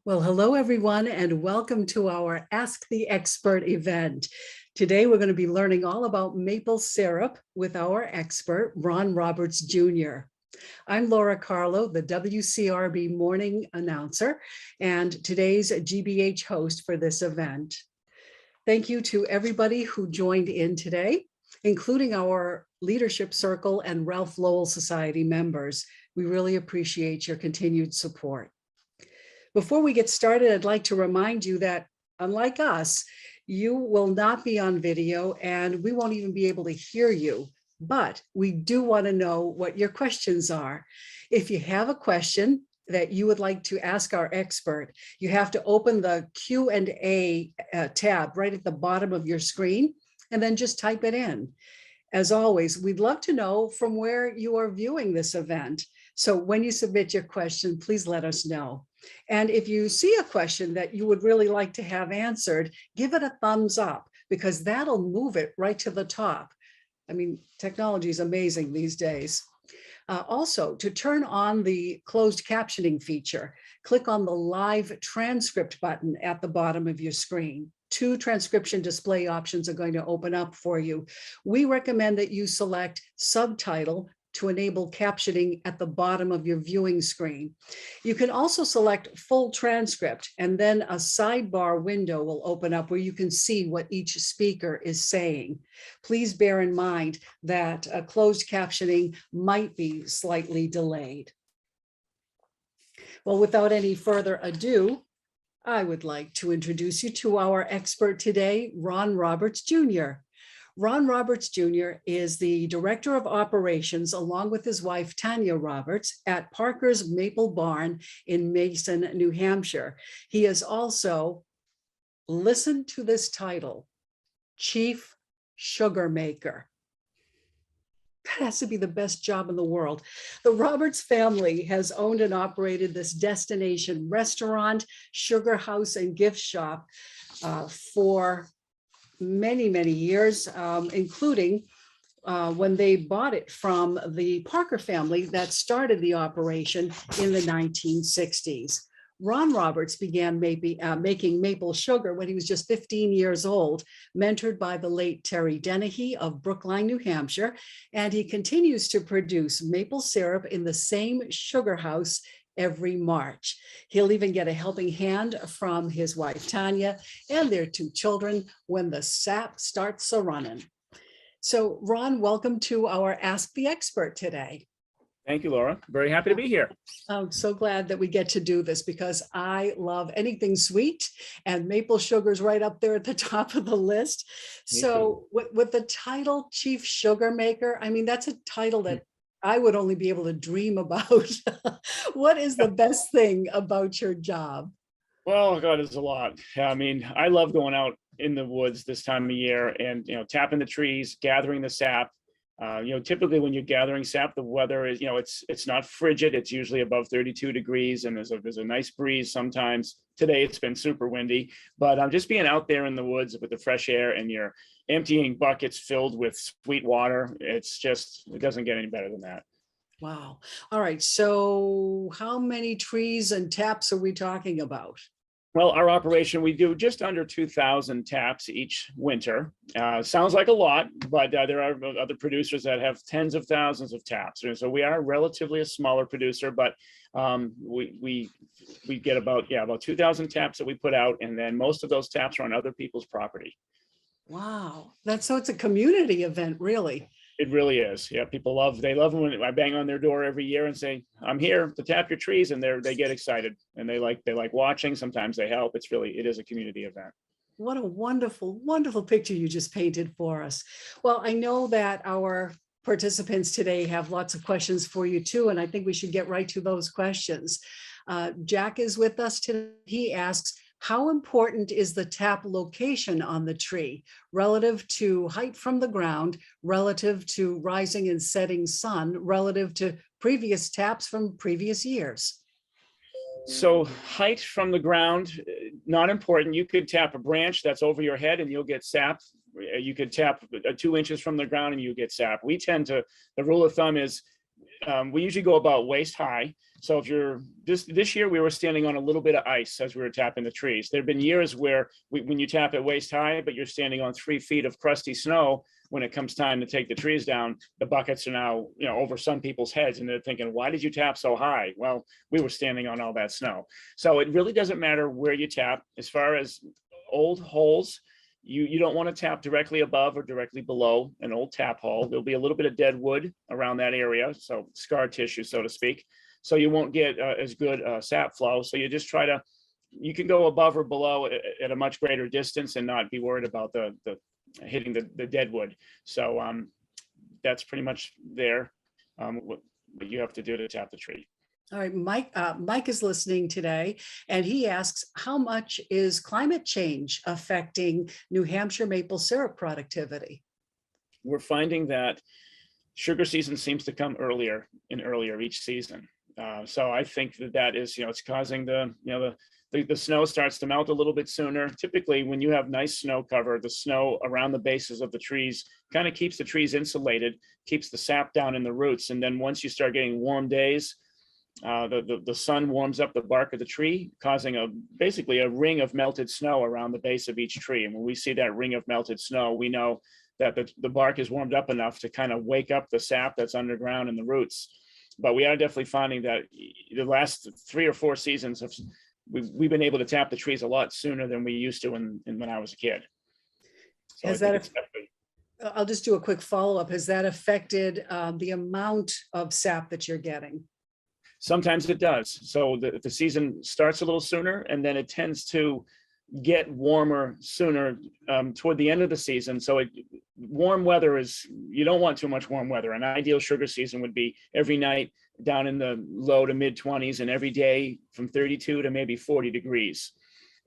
Well, hello, everyone, and welcome to our Ask the Expert event. Today, we're going to be learning all about maple syrup with our expert, Ron Roberts Jr. I'm Laura Carlo, the WCRB morning announcer, and today's GBH host for this event. Thank you to everybody who joined in today, including our Leadership Circle and Ralph Lowell Society members. We really appreciate your continued support. Before we get started, I'd like to remind you that, unlike us, you will not be on video and we won't even be able to hear you, but we do want to know what your questions are. If you have a question that you would like to ask our expert, you have to open the Q&A tab right at the bottom of your screen and then just type it in. As always, we'd love to know from where you are viewing this event. So when you submit your question, please let us know. And if you see a question that you would really like to have answered, give it a thumbs up because that'll move it right to the top. I mean, technology is amazing these days. Also, to turn on the closed captioning feature, click on the live transcript button at the bottom of your screen. 2 transcription display options are going to open up for you. We recommend that you select subtitle to enable captioning at the bottom of your viewing screen. You can also select full transcript, and then a sidebar window will open up where you can see what each speaker is saying. Please bear in mind that closed captioning might be slightly delayed. Well, without any further ado, I would like to introduce you to our expert today, Ron Roberts Jr. Ron Roberts Jr. is the Director of Operations, along with his wife, Tanya Roberts, at Parker's Maple Barn in Mason, New Hampshire. He is also, listen to this title, Chief Sugar Maker. That has to be the best job in the world. The Roberts family has owned and operated this destination restaurant, sugar house, and gift shop for many, many years, including when they bought it from the Parker family that started the operation in the 1960s. Ron Roberts began making maple sugar when he was just 15 years old, mentored by the late Terry Dennehy of Brookline, New Hampshire, and he continues to produce maple syrup in the same sugar house every March. He'll even get a helping hand from his wife, Tanya, and their 2 children when the sap starts a-running. So, Ron, welcome to our Ask the Expert today. Thank you, Laura. Very happy to be here. I'm so glad that we get to do this because I love anything sweet, and maple sugar is right up there at the top of the list. So with the title Chief Sugar Maker, I mean, that's a title that I would only be able to dream about. What is the best thing about your job? Well, God, it's a lot. I mean, I love going out in the woods this time of year and, tapping the trees, gathering the sap. Typically when you're gathering sap, the weather is, it's not frigid. It's usually above 32 degrees and there's a nice breeze sometimes. Today it's been super windy, but just being out there in the woods with the fresh air and you're emptying buckets filled with sweet water. It doesn't get any better than that. Wow. All right. So how many trees and taps are we talking about? Well, our operation, we do just under 2,000 taps each winter. Sounds like a lot, but there are other producers that have tens of thousands of taps. And so we are relatively a smaller producer, but we get about 2,000 taps that we put out, and then most of those taps are on other people's property. Wow. So it's a community event, really. It really is. Yeah, they love when I bang on their door every year and say, "I'm here to tap your trees," and they get excited and they like watching. Sometimes they help. It is a community event. What a wonderful, wonderful picture you just painted for us. Well, I know that our participants today have lots of questions for you too, and I think we should get right to those questions. Jack is with us today. He asks, how important is the tap location on the tree relative to height from the ground, relative to rising and setting sun, relative to previous taps from previous years? So height from the ground, not important. You could tap a branch that's over your head and you'll get sap. You could tap 2 inches from the ground and you get sap. The rule of thumb is we usually go about waist high. So if you're this year, we were standing on a little bit of ice as we were tapping the trees. There have been years where when you tap at waist high, but you're standing on 3 feet of crusty snow. When it comes time to take the trees down, the buckets are now, over some people's heads, and they're thinking, why did you tap so high? Well, we were standing on all that snow. So it really doesn't matter where you tap. As far as old holes, you don't want to tap directly above or directly below an old tap hole. There'll be a little bit of dead wood around that area, so scar tissue, so to speak. So you won't get as good sap flow. So you just you can go above or below at a much greater distance and not be worried about the hitting the dead wood. So that's pretty much there, what you have to do to tap the tree. All right, Mike is listening today, and he asks, how much is climate change affecting New Hampshire maple syrup productivity? We're finding that sugar season seems to come earlier and earlier each season. So I think that is, it's causing the snow starts to melt a little bit sooner. Typically, when you have nice snow cover, the snow around the bases of the trees kind of keeps the trees insulated, keeps the sap down in the roots. And then once you start getting warm days, the sun warms up the bark of the tree, causing basically a ring of melted snow around the base of each tree. And when we see that ring of melted snow, we know that the bark is warmed up enough to kind of wake up the sap that's underground in the roots. But we are definitely finding that the last 3 or 4 seasons we've been able to tap the trees a lot sooner than we used to when I was a kid. So I'll just do a quick follow-up. Has that affected the amount of sap that you're getting? Sometimes it does. So the season starts a little sooner, and then it tends to get warmer sooner toward the end of the season. So warm weather you don't want too much warm weather. An ideal sugar season would be every night down in the low to mid 20s and every day from 32 to maybe 40 degrees.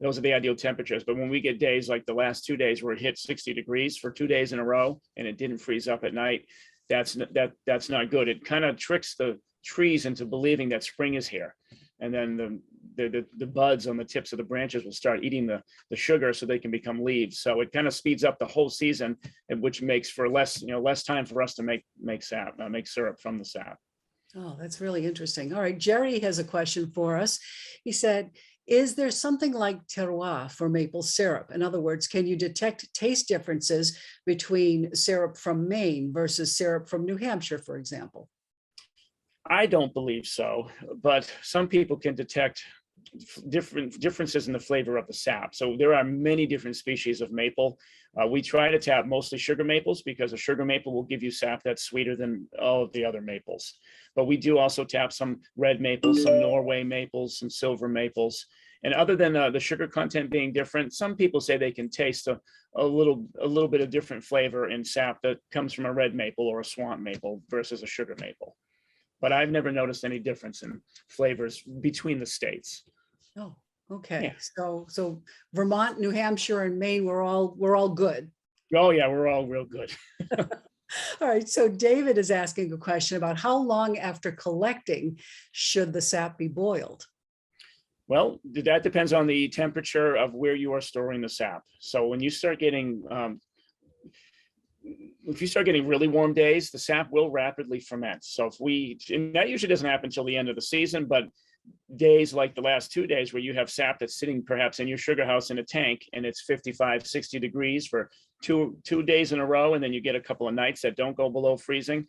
Those are the ideal temperatures. But when we get days like the last 2 days where it hit 60 degrees for 2 days in a row and it didn't freeze up at night, that's not good. It kind of tricks the trees into believing that spring is here. And then the buds on the tips of the branches will start eating the sugar so they can become leaves. So it kind of speeds up the whole season, which makes for less time for us to make syrup from the sap. Oh, that's really interesting. All right, Jerry has a question for us. He said, is there something like terroir for maple syrup? In other words, can you detect taste differences between syrup from Maine versus syrup from New Hampshire, for example? I don't believe so, but some people can detect differences in the flavor of the sap. So there are many different species of maple. We try to tap mostly sugar maples because a sugar maple will give you sap that's sweeter than all of the other maples. But we do also tap some red maples, some Norway maples, some silver maples. And other than the sugar content being different, some people say they can taste a little bit of different flavor in sap that comes from a red maple or a swamp maple versus a sugar maple. But I've never noticed any difference in flavors between the states. Oh, okay. Yeah. So Vermont, New Hampshire, and Maine, we're all good. Oh yeah, we're all real good. All right. So David is asking a question about how long after collecting should the sap be boiled? Well, that depends on the temperature of where you are storing the sap. So when you start getting if you start getting really warm days, the sap will rapidly ferment. So and that usually doesn't happen until the end of the season, but days like the last 2 days where you have sap that's sitting perhaps in your sugar house in a tank and it's 55, 60 degrees for two days in a row, and then you get a couple of nights that don't go below freezing,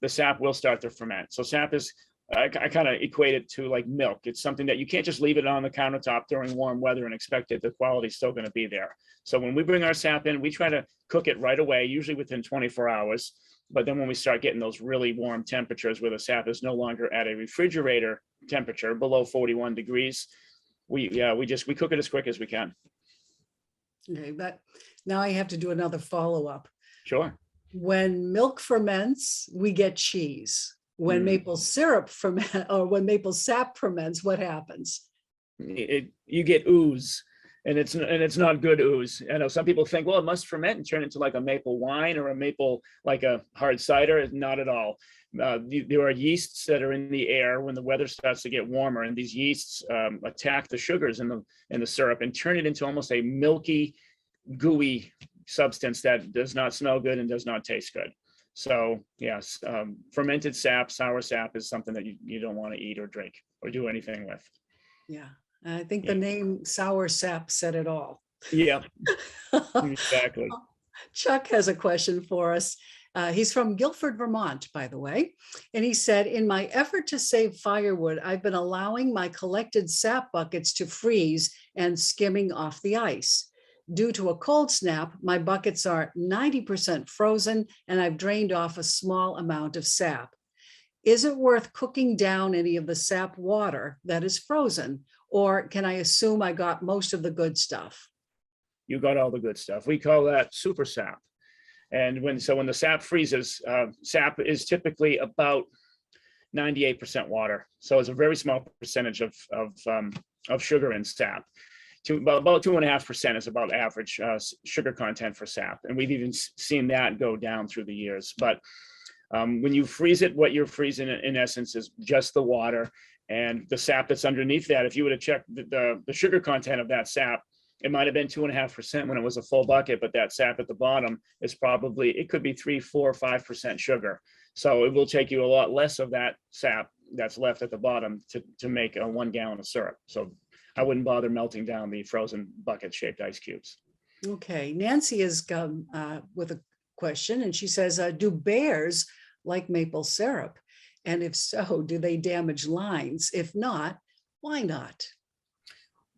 the sap will start to ferment. So sap is, I kind of equate it to like milk. It's something that you can't just leave it on the countertop during warm weather and expect the quality's still going to be there. So when we bring our sap in, we try to cook it right away, usually within 24 hours. But then when we start getting those really warm temperatures where the sap is no longer at a refrigerator temperature below 41 degrees, we cook it as quick as we can. Okay, but now I have to do another follow-up. Sure. When milk ferments, we get cheese. When maple syrup ferment, or when maple sap ferments, what happens? You get ooze, and it's not good ooze. I know some people think, well, it must ferment and turn into like a maple wine or a maple, like a hard cider. Not at all. There are yeasts that are in the air when the weather starts to get warmer, and these yeasts attack the sugars in the syrup and turn it into almost a milky, gooey substance that does not smell good and does not taste good. So yes, fermented sap, sour sap is something that you don't want to eat or drink or do anything with. Yeah, I think the Yeah. name sour sap said it all. Yeah, exactly. Chuck has a question for us. He's from Guilford, Vermont, by the way. And he said, in my effort to save firewood, I've been allowing my collected sap buckets to freeze and skimming off the ice. Due to a cold snap, my buckets are 90% frozen and I've drained off a small amount of sap. Is it worth cooking down any of the sap water that is frozen? Or can I assume I got most of the good stuff? You got all the good stuff. We call that super sap. And when the sap freezes, sap is typically about 98% water. So it's a very small percentage of sugar in sap. About 2.5% is about average sugar content for sap. And we've even seen that go down through the years. But when you freeze it, what you're freezing in essence is just the water and the sap that's underneath that. If you were to check the sugar content of that sap, it might have been 2.5% when it was a full bucket, but that sap at the bottom is probably, it could be 3, 4, 5% sugar. So it will take you a lot less of that sap that's left at the bottom to make a 1 gallon of syrup. So I wouldn't bother melting down the frozen bucket shaped ice cubes. Okay, Nancy has come with a question and she says, do bears like maple syrup? And if so, do they damage lines? If not, why not?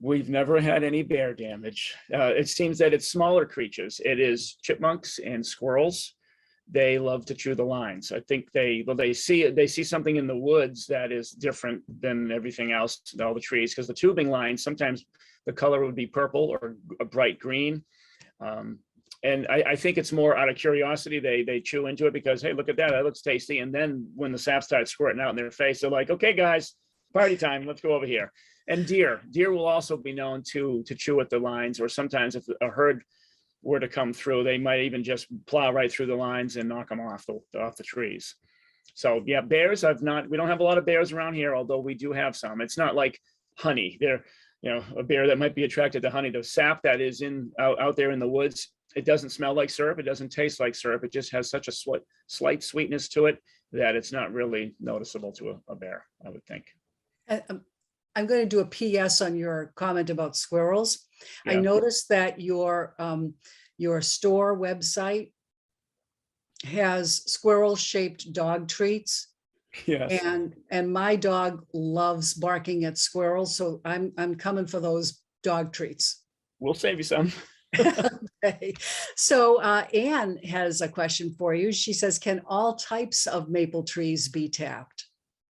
We've never had any bear damage. It seems that it's smaller creatures. It is chipmunks and squirrels. They love to chew the lines. I think they see something in the woods that is different than everything else, all the trees, because the tubing lines, sometimes the color would be purple or a bright green. And I think it's more out of curiosity. They chew into it because, hey, look at that, that looks tasty. And then when the sap starts squirting out in their face, they're like, okay, guys, party time, let's go over here. And deer will also be known to chew at the lines, or sometimes if a herd were to come through, they might even just plow right through the lines and knock them off the trees. So yeah, bears, we don't have a lot of bears around here, although we do have some. It's not like honey. They're, a bear that might be attracted to honey. The sap that is out there in the woods, it doesn't smell like syrup. It doesn't taste like syrup. It just has such a slight sweetness to it that it's not really noticeable to a bear, I would think. I'm going to do a PS on your comment about squirrels. I Yeah. noticed that your store website has squirrel-shaped dog treats, Yes, and my dog loves barking at squirrels, so I'm coming for those dog treats. we'll save you some. Okay. So Anne has a question for you. She says, can all types of maple trees be tapped?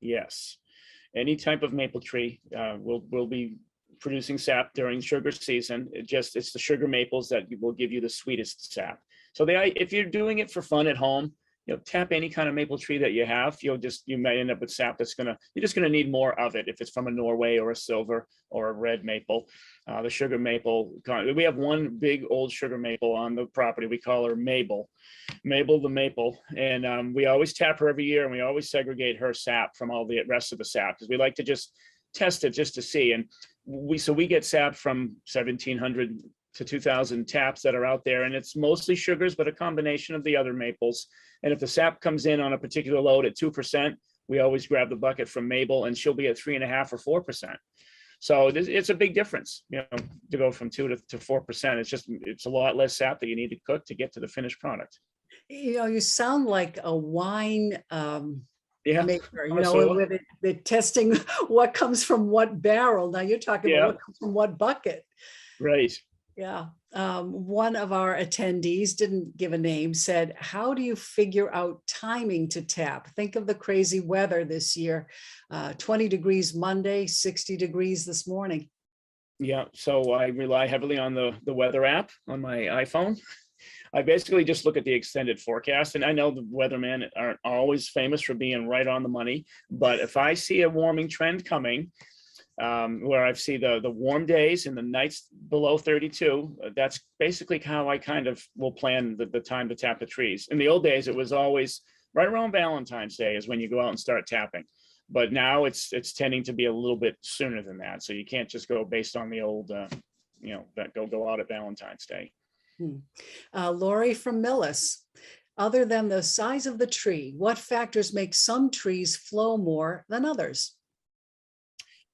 Yes. Any type of maple tree will be producing sap during sugar season. It's the sugar maples that will give you the sweetest sap. So if you're doing it for fun at home, tap any kind of maple tree that you have. You might end up with sap you're just gonna need more of it if it's from a Norway or a silver or a red maple. The sugar maple, we have one big old sugar maple on the property. We call her Mabel the maple, and we always tap her every year, and we always segregate her sap from all the rest of the sap because we like to just test it just to see. And we get sap from 1,700 to 2,000 taps that are out there, and it's mostly sugars, but a combination of the other maples. And if the sap comes in on a particular load at 2%, we always grab the bucket from Mabel, and she'll be at 3.5 or 4%. So it's a big difference, to go from 2 to 4%. It's a lot less sap that you need to cook to get to the finished product. You sound like a wine Yeah. maker, with the testing what comes from what barrel. Now you're talking about what comes from what bucket. Right. Yeah. One of our attendees, didn't give a name, said, how do you figure out timing to tap? Think of the crazy weather this year, 20 degrees Monday, 60 degrees this morning. Yeah, so I rely heavily on the weather app on my iPhone. I basically just look at the extended forecast, and I know the weathermen aren't always famous for being right on the money, but if I see a warming trend coming, where I see the warm days and the nights below 32, that's basically how I kind of will plan the time to tap the trees. In the old days, it was always right around Valentine's Day is when you go out and start tapping. But now it's tending to be a little bit sooner than that. So you can't just go based on the old, that go out at Valentine's Day. Lori from Millis. Other than the size of the tree, what factors make some trees flow more than others?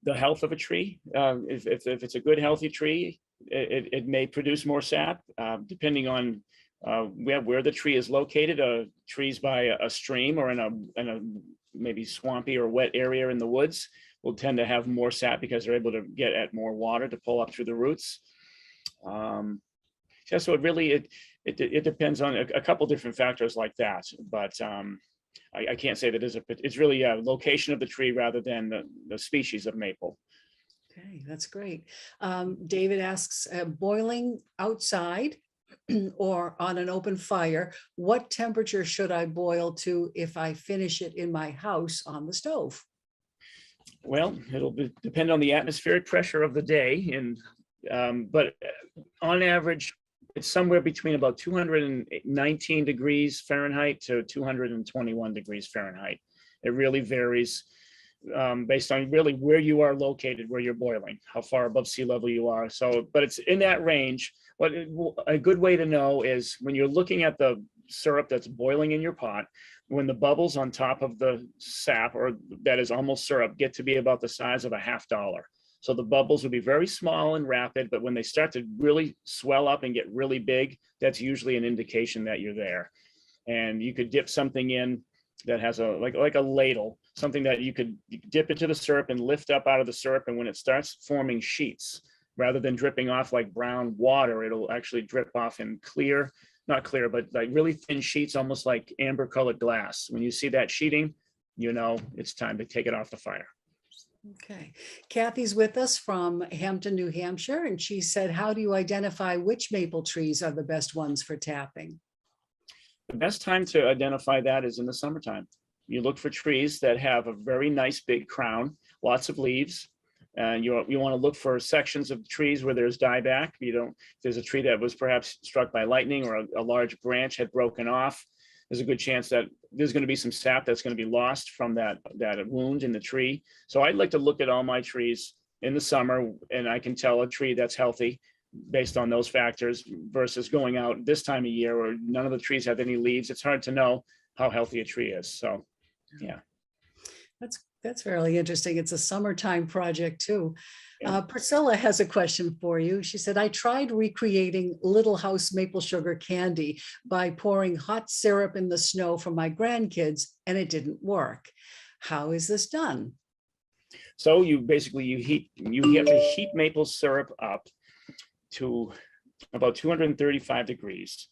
The health of a tree. If it's a good, healthy tree, it may produce more sap, depending on where the tree is located. Trees by a stream or in a maybe swampy or wet area in the woods will tend to have more sap because they're able to get at more water to pull up through the roots. Yeah, so it depends on a couple different factors like that, but I can't say that it's really a location of the tree rather than the species of maple. Okay, that's great. David asks, boiling outside or on an open fire, what temperature should I boil to if I finish it in my house on the stove? Well, depend on the atmospheric pressure of the day, but on average, it's somewhere between about 219 degrees Fahrenheit to 221 degrees Fahrenheit. It really varies based on really where you are located, where you're boiling, how far above sea level you are. So, but it's in that range. What a good way to know is when you're looking at the syrup that's boiling in your pot, when the bubbles on top of the sap, or that is almost syrup, get to be about the size of a $50. So the bubbles will be very small and rapid, but when they start to really swell up and get really big, that's usually an indication that you're there. And you could dip something in that has like a ladle, something that you could dip into the syrup and lift up out of the syrup. And when it starts forming sheets, rather than dripping off like brown water, it'll actually drip off in clear, not clear, but like really thin sheets, almost like amber colored glass. When you see that sheeting, you know it's time to take it off the fire. Okay. Kathy's with us from Hampton, New Hampshire, and she said, how do you identify which maple trees are the best ones for tapping? The best time to identify that is in the summertime. You look for trees that have a very nice big crown, lots of leaves. And you want to look for sections of trees where there's dieback. If there's a tree that was perhaps struck by lightning or a large branch had broken off, there's a good chance that there's going to be some sap that's going to be lost from that wound in the tree. So I'd like to look at all my trees in the summer, and I can tell a tree that's healthy based on those factors versus going out this time of year where none of the trees have any leaves. It's hard to know how healthy a tree is. So, yeah. That's really interesting. It's a summertime project too. Yeah. Priscilla has a question for you. She said, I tried recreating Little House maple sugar candy by pouring hot syrup in the snow for my grandkids, and it didn't work. How is this done? So you have to heat maple syrup up to about 235 degrees.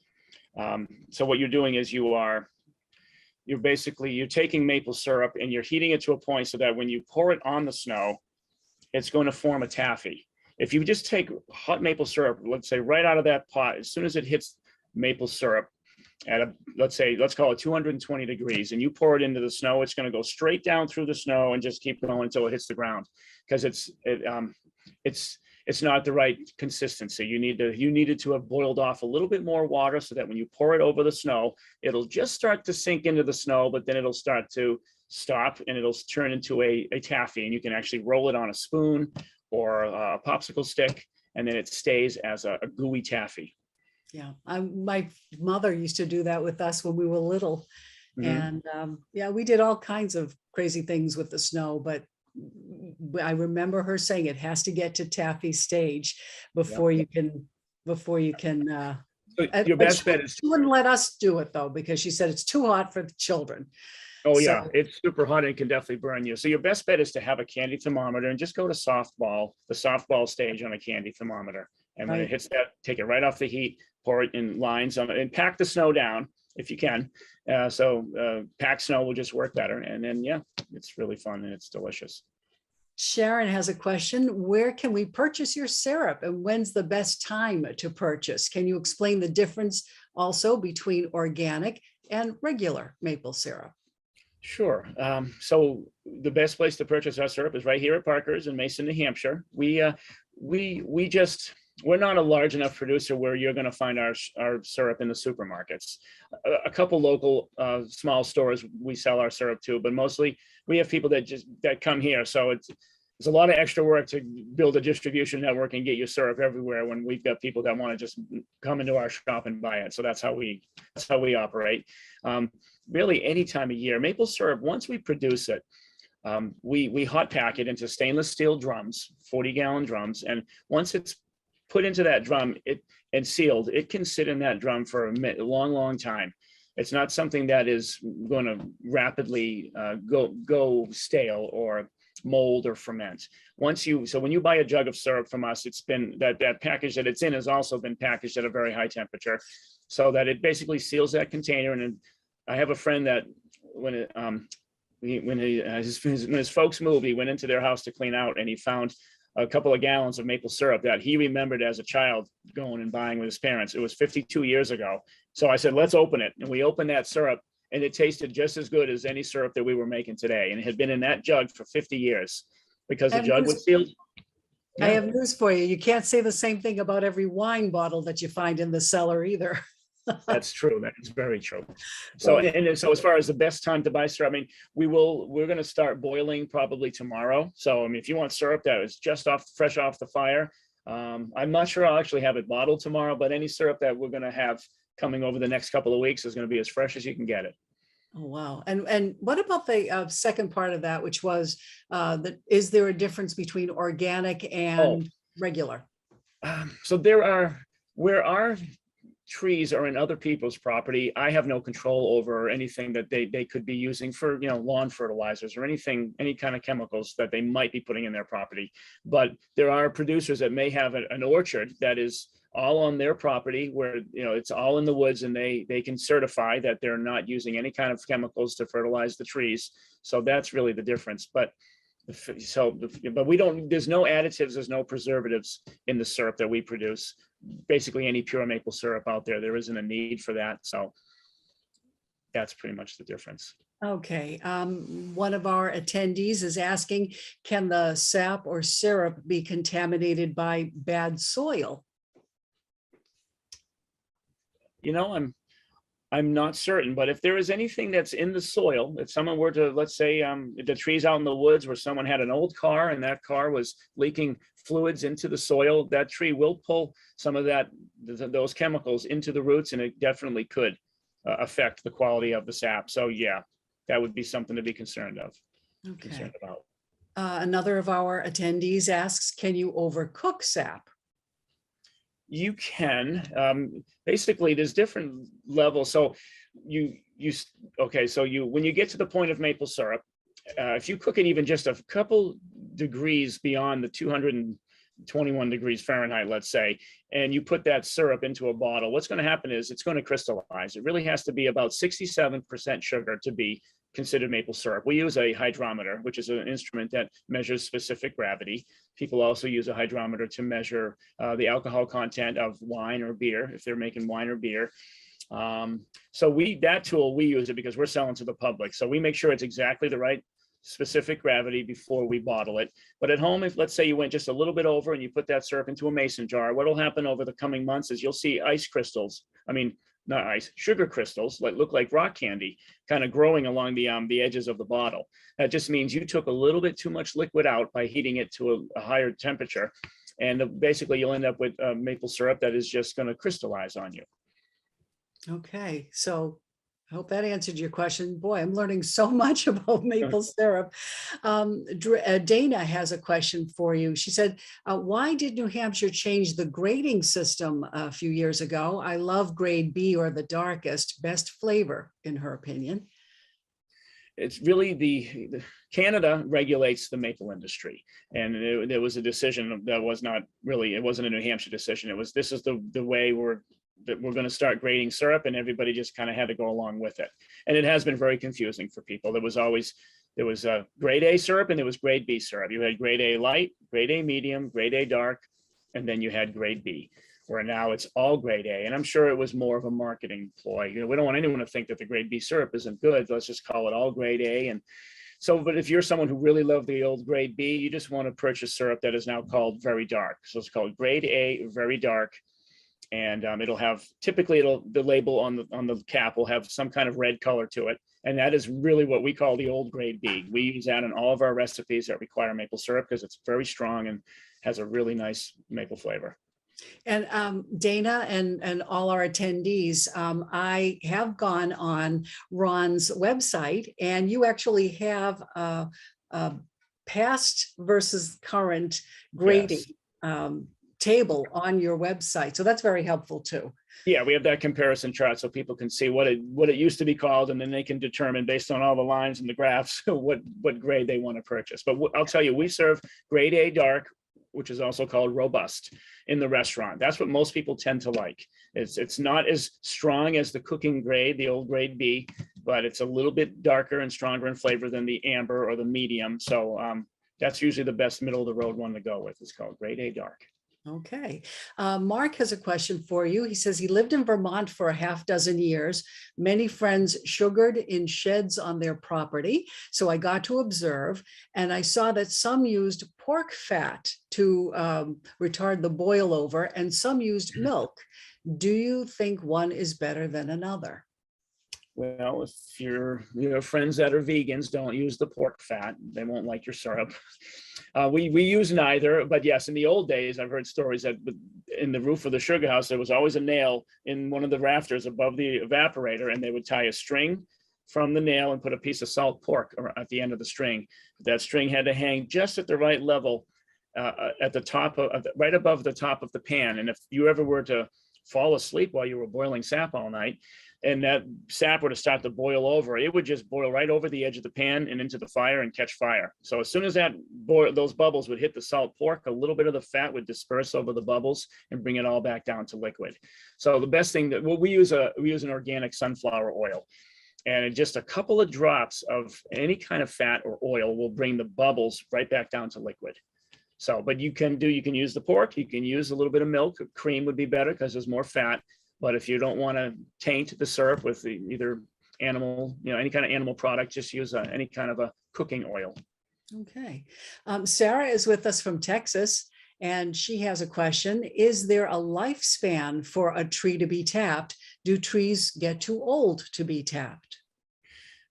So what you're doing is you're taking maple syrup and you're heating it to a point so that when you pour it on the snow, it's going to form a taffy. If you just take hot maple syrup, let's say right out of that pot, as soon as it hits maple syrup at let's call it 220 degrees, and you pour it into the snow, it's going to go straight down through the snow and just keep going until it hits the ground, because it's not the right consistency. You needed to have boiled off a little bit more water so that when you pour it over the snow, it'll just start to sink into the snow, but then it'll start to stop and it'll turn into a taffy, and you can actually roll it on a spoon or a popsicle stick, and then it stays as a gooey taffy. Yeah, my mother used to do that with us when we were little. Mhm. And yeah, we did all kinds of crazy things with the snow, but I remember her saying it has to get to taffy stage before you can, So your but best bet is, she wouldn't let us do it though, because she said it's too hot for the children. oh So, yeah, it's super hot and can definitely burn you. So your best bet is to have a candy thermometer and just go to the softball stage on a candy thermometer. And when it right. hits that, take it right off the heat, pour it in lines on it, and pack the snow down if you can. Packed snow will just work better. And then, yeah, it's really fun and it's delicious. Sharon has a question. Where can we purchase your syrup, and when's the best time to purchase? Can you explain the difference also between organic and regular maple syrup? Sure. So the best place to purchase our syrup is right here at Parker's in Mason, New Hampshire. We're not a large enough producer where you're going to find our syrup in the supermarkets. A couple local small stores we sell our syrup to, but mostly we have people that come here. So it's a lot of extra work to build a distribution network and get your syrup everywhere when we've got people that want to just come into our shop and buy it. So that's how we operate. Really, any time of year, maple syrup, once we produce it, we hot pack it into stainless steel drums, 40-gallon drums. And once it's put into that drum and sealed, it can sit in that drum for a long, long time. It's not something that is going to rapidly go stale or mold or ferment. So when you buy a jug of syrup from us, it's been that package that it's in has also been packaged at a very high temperature, so that it basically seals that container. And I have a friend that when his folks moved, he went into their house to clean out, and he found a couple of gallons of maple syrup that he remembered as a child going and buying with his parents. It was 52 years ago. So I said, let's open it. And we opened that syrup, and it tasted just as good as any syrup that we were making today. And it had been in that jug for 50 years because the jug was sealed. I have news for you. You can't say the same thing about every wine bottle that you find in the cellar either. That's true. That's very true. So, so as far as the best time to buy syrup, I mean, we're going to start boiling probably tomorrow. So, I mean, if you want syrup that is just fresh off the fire, I'm not sure I'll actually have it bottled tomorrow, but any syrup that we're going to have coming over the next couple of weeks is going to be as fresh as you can get it. Oh, wow. And what about the second part of that, which was is there a difference between organic and regular? So where our trees are in other people's property, I have no control over anything that they could be using for, lawn fertilizers or any kind of chemicals that they might be putting in their property. But there are producers that may have an orchard that is all on their property where, it's all in the woods, and they can certify that they're not using any kind of chemicals to fertilize the trees. So that's really the difference. But there's no additives, there's no preservatives in the syrup that we produce. Basically any pure maple syrup out there isn't a need for that. So that's pretty much the difference. Okay. One of our attendees is asking, can the sap or syrup be contaminated by bad soil? I'm not certain, but if there is anything that's in the soil, if someone were to, let's say, the trees out in the woods where someone had an old car and that car was leaking fluids into the soil, that tree will pull some of those chemicals into the roots, and it definitely could affect the quality of the sap. So yeah, that would be something to be concerned about. Another of our attendees asks, can you overcook sap? You can. Basically, there's different levels. So when you get to the point of maple syrup, if you cook it even just a couple degrees beyond the 221 degrees Fahrenheit, let's say, and you put that syrup into a bottle, what's going to happen is it's going to crystallize. It really has to be about 67% sugar to be considered maple syrup. We use a hydrometer, which is an instrument that measures specific gravity. People also use a hydrometer to measure the alcohol content of wine or beer, if they're making wine or beer. That tool, we use it because we're selling to the public. So we make sure it's exactly the right specific gravity before we bottle it. But at home, if let's say you went just a little bit over and you put that syrup into a mason jar, what will happen over the coming months is you'll see sugar crystals that look like rock candy kind of growing along the edges of the bottle. That just means you took a little bit too much liquid out by heating it to a higher temperature. And basically you'll end up with maple syrup that is just going to crystallize on you. Okay, so I hope that answered your question. Boy, I'm learning so much about maple syrup. Dana has a question for you. She said, why did New Hampshire change the grading system a few years ago? I love grade B, or the darkest, best flavor, in her opinion. It's really Canada regulates the maple industry. And there was a decision that was not really, it wasn't a New Hampshire decision. This is the way we're going to start grading syrup, and everybody just kind of had to go along with it. And it has been very confusing for people. There was a grade A syrup and there was grade B syrup. You had grade A light, grade A medium, grade A dark, and then you had grade B, where now it's all grade A. And I'm sure it was more of a marketing ploy. We don't want anyone to think that the grade B syrup isn't good. Let's just call it all grade A. And so, but if you're someone who really loved the old grade B, you just want to purchase syrup that is now called very dark. So it's called grade A, very dark. And the label on the cap will have some kind of red color to it. And that is really what we call the old grade B. We use that in all of our recipes that require maple syrup because it's very strong and has a really nice maple flavor. And Dana and all our attendees, I have gone on Ron's website, and you actually have a past versus current grading table on your website. So that's very helpful too. Yeah, we have that comparison chart so people can see what it used to be called, and then they can determine based on all the lines and the graphs what grade they want to purchase. But I'll tell you, we serve grade A dark, which is also called robust in the restaurant. That's what most people tend to like. It's not as strong as the cooking grade, the old grade B, but it's a little bit darker and stronger in flavor than the amber or the medium. So that's usually the best middle of the road one to go with. It's called grade A dark. Okay. Mark has a question for you. He says he lived in Vermont for a half dozen years. Many friends sugared in sheds on their property. So I got to observe, and I saw that some used pork fat to retard the boil over, and some used milk. Do you think one is better than another? Well, if you have friends that are vegans, don't use the pork fat. They won't like your syrup. We use neither, but yes, in the old days, I've heard stories that in the roof of the sugar house, there was always a nail in one of the rafters above the evaporator, and they would tie a string from the nail and put a piece of salt pork at the end of the string. That string had to hang just at the right level at the top right above the top of the pan. And if you ever were to fall asleep while you were boiling sap all night, and that sap were to start to boil over, it would just boil right over the edge of the pan and into the fire and catch fire. So as soon as those bubbles would hit the salt pork, a little bit of the fat would disperse over the bubbles and bring it all back down to liquid. So the best thing we use an organic sunflower oil, and just a couple of drops of any kind of fat or oil will bring the bubbles right back down to liquid. So, but you can use the pork, you can use a little bit of milk. Cream would be better because there's more fat. But if you don't want to taint the syrup with either animal, any kind of animal product, just use any kind of a cooking oil. Okay. Sarah is with us from Texas, and she has a question. Is there a lifespan for a tree to be tapped? Do trees get too old to be tapped?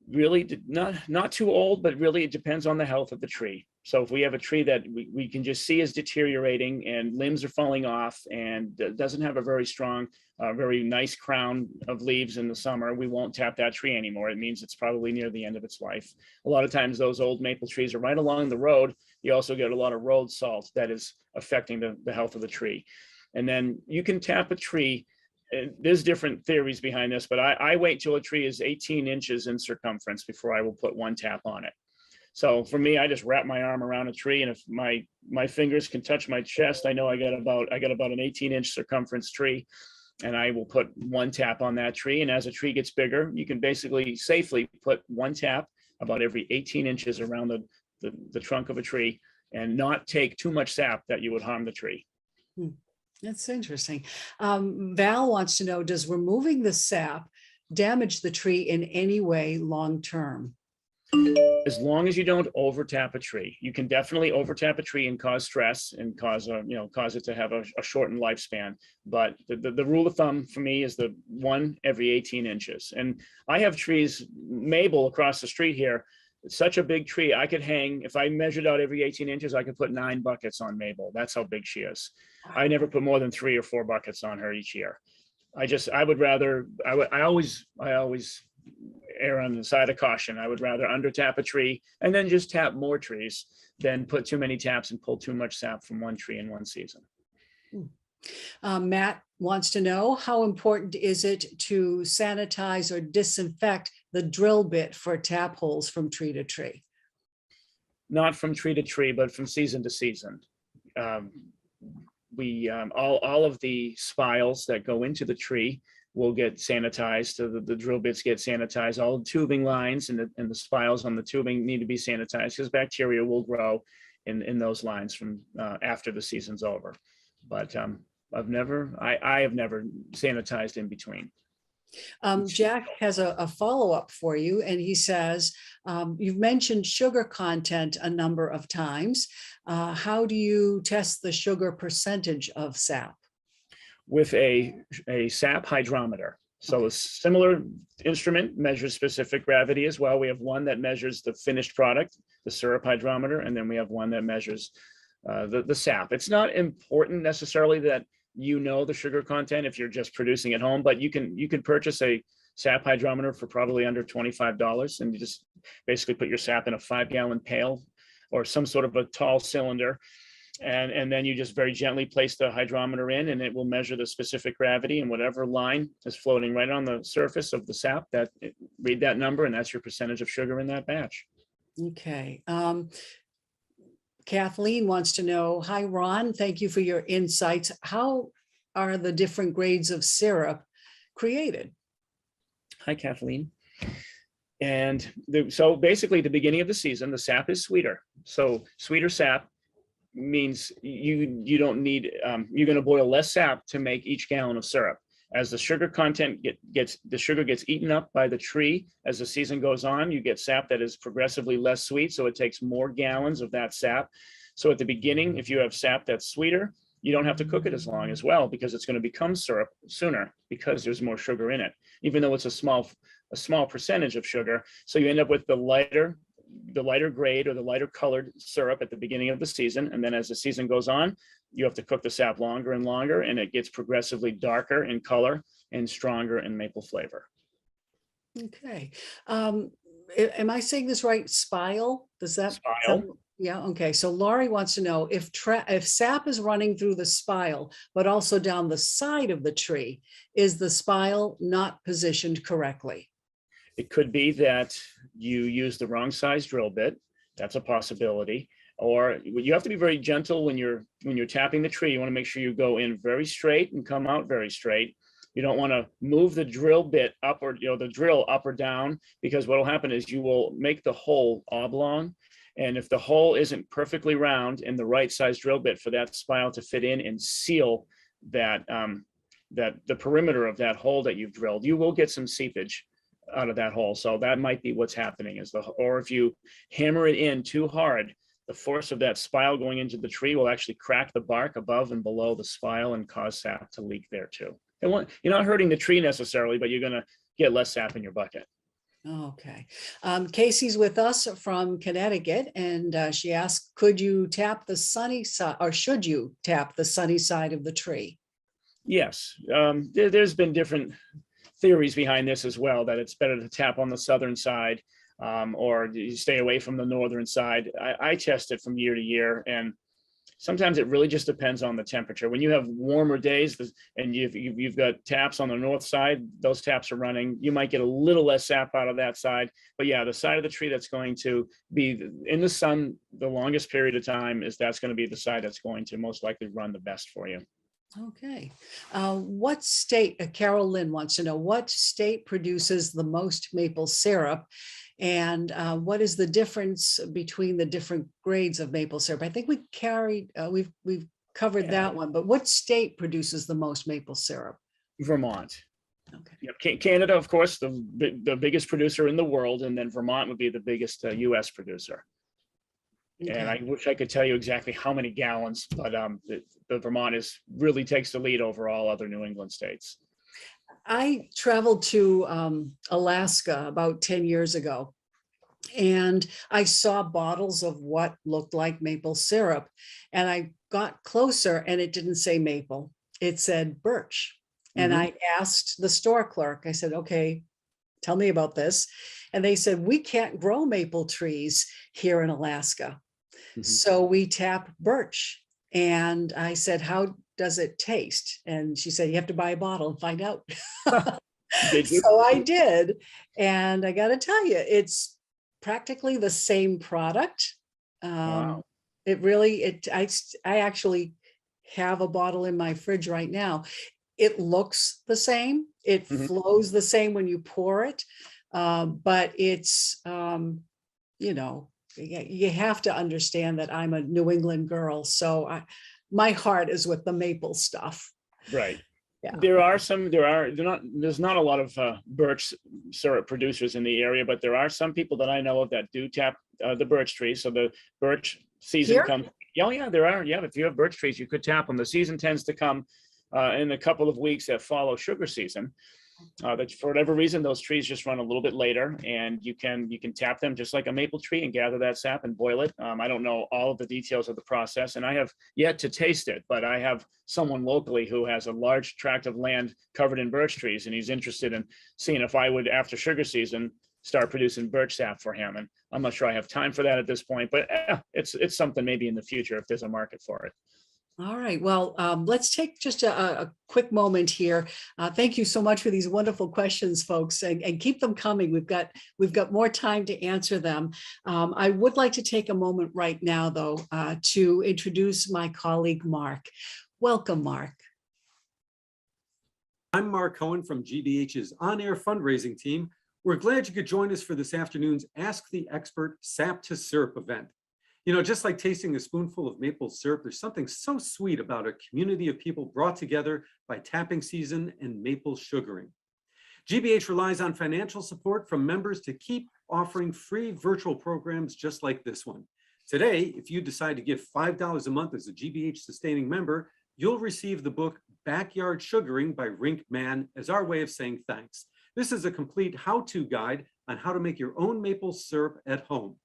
Really not too old, but really it depends on the health of the tree. So if we have a tree that we can just see is deteriorating and limbs are falling off and doesn't have a very strong, very nice crown of leaves in the summer, we won't tap that tree anymore. It means it's probably near the end of its life. A lot of times those old maple trees are right along the road. You also get a lot of road salt that is affecting the health of the tree. And then you can tap a tree. There's different theories behind this, but I wait till a tree is 18 inches in circumference before I will put one tap on it. So for me, I just wrap my arm around a tree, and if my fingers can touch my chest, I know I got about an 18-inch circumference tree, and I will put one tap on that tree. And as a tree gets bigger, you can basically safely put one tap about every 18 inches around the trunk of a tree and not take too much sap that you would harm the tree. That's interesting. Val wants to know, does removing the sap damage the tree in any way long term? As long as you don't over tap a tree. You can definitely over tap a tree and cause stress and cause it to have a shortened lifespan. But the rule of thumb for me is the one every 18 inches. And I have trees, maple across the street here. It's such a big tree. I could hang, if I measured out every 18 inches, I could put 9 buckets on Mabel. That's how big she is. I never put more than 3 or 4 buckets on her each year. I always err on the side of caution. I would rather under tap a tree and then just tap more trees than put too many taps and pull too much sap from one tree in one season. Matt wants to know, how important is it to sanitize or disinfect the drill bit for tap holes from tree to tree? Not from tree to tree, but from season to season. All of the spiles that go into the tree will get sanitized. So the drill bits get sanitized. All the tubing lines and the spiles on the tubing need to be sanitized because bacteria will grow in those lines from after the season's over. But I have never sanitized in between. Jack has a follow-up for you, and he says, you've mentioned sugar content a number of times. How do you test the sugar percentage of sap? with a sap hydrometer. So a similar instrument measures specific gravity as well. We have one that measures the finished product, the syrup hydrometer, and then we have one that measures the sap. It's not important necessarily that you know the sugar content if you're just producing at home, but you can purchase a sap hydrometer for probably under $25, and you just basically put your sap in a 5-gallon pail or some sort of a tall cylinder. And then you just very gently place the hydrometer in, and it will measure the specific gravity, and whatever line is floating right on the surface of the sap, read that number, and that's your percentage of sugar in that batch. Okay. Kathleen wants to know, hi, Ron, thank you for your insights. How are the different grades of syrup created? Hi, Kathleen. And so basically, at the beginning of the season, the sap is sweeter. So sweeter sap means you don't need, you're going to boil less sap to make each gallon of syrup. As the sugar content the sugar gets eaten up by the tree, as the season goes on, you get sap that is progressively less sweet. So it takes more gallons of that sap. So at the beginning, if you have sap that's sweeter, you don't have to cook it as long as well, because it's going to become syrup sooner because there's more sugar in it, even though it's a small percentage of sugar. So you end up with the lighter grade or the lighter colored syrup at the beginning of the season. And then as the season goes on, you have to cook the sap longer and longer, and it gets progressively darker in color and stronger in maple flavor. Okay. Am I saying this right? Spile? Does that? Spile. Yeah. Okay. So Laurie wants to know if sap is running through the spile, but also down the side of the tree, is the spile not positioned correctly? It could be that you use the wrong size drill bit. That's a possibility. Or you have to be very gentle when you're tapping the tree. You want to make sure you go in very straight and come out very straight. You don't want to move the drill bit up or the drill up or down, because what will happen is you will make the hole oblong. And if the hole isn't perfectly round and the right size drill bit for that spile to fit in and seal that the perimeter of that hole that you've drilled, you will get some seepage out of that hole. So that might be what's happening, or if you hammer it in too hard, the force of that spile going into the tree will actually crack the bark above and below the spile and cause sap to leak there too. You're not hurting the tree necessarily, but you're going to get less sap in your bucket. Okay. Casey's with us from Connecticut, and she asked, could you tap the sunny side, or should you tap the sunny side of the tree? Yes. There's been different theories behind this as well, that it's better to tap on the southern side, or you stay away from the northern side. I test it from year to year, and sometimes it really just depends on the temperature. When you have warmer days and you've got taps on the north side, those taps are running, you might get a little less sap out of that side. But yeah, the side of the tree that's going to be in the sun the longest period of time, that's going to be the side that's going to most likely run the best for you. Okay. What state, Carol Lynn wants to know, what state produces the most maple syrup? And what is the difference between the different grades of maple syrup? I think we've covered that one, but what state produces the most maple syrup? Vermont. Okay. Yep. Canada, of course, the biggest producer in the world, and then Vermont would be the biggest US producer. Okay. And I wish I could tell you exactly how many gallons, but the Vermont really takes the lead over all other New England states. I traveled to Alaska about 10 years ago, and I saw bottles of what looked like maple syrup, and I got closer and it didn't say maple, it said birch. And I asked the store clerk, I said, okay, tell me about this. And they said, we can't grow maple trees here in Alaska. So we tap birch. And I said, how does it taste? And she said, you have to buy a bottle and find out. So I did. And I got to tell you, it's practically the same product. Wow. I actually have a bottle in my fridge right now. It looks the same. It flows the same when you pour it. But it's, you have to understand that I'm a New England girl. So my heart is with the maple stuff. Right. Yeah. There's not a lot of birch syrup producers in the area, but there are some people that I know of that do tap the birch tree. So the birch season comes. Oh yeah, there are. Yeah, if you have birch trees, you could tap them. The season tends to come in a couple of weeks that follow sugar season. That for whatever reason, those trees just run a little bit later, and you can tap them just like a maple tree and gather that sap and boil it. I don't know all of the details of the process, and I have yet to taste it, but I have someone locally who has a large tract of land covered in birch trees, and he's interested in seeing if I would, after sugar season, start producing birch sap for him. And I'm not sure I have time for that at this point, but it's something maybe in the future if there's a market for it. All right. Well, let's take just a quick moment here. Thank you so much for these wonderful questions, folks, and keep them coming. We've got more time to answer them. I would like to take a moment right now, though, to introduce my colleague, Mark. Welcome, Mark. I'm Mark Cohen from GBH's on-air fundraising team. We're glad you could join us for this afternoon's Ask the Expert Sap to Syrup event. You know, just like tasting a spoonful of maple syrup, there's something so sweet about a community of people brought together by tapping season and maple sugaring. GBH relies on financial support from members to keep offering free virtual programs just like this one. Today, if you decide to give $5 a month as a GBH sustaining member, you'll receive the book Backyard Sugaring by Rink Mann as our way of saying thanks. This is a complete how-to guide on how to make your own maple syrup at home.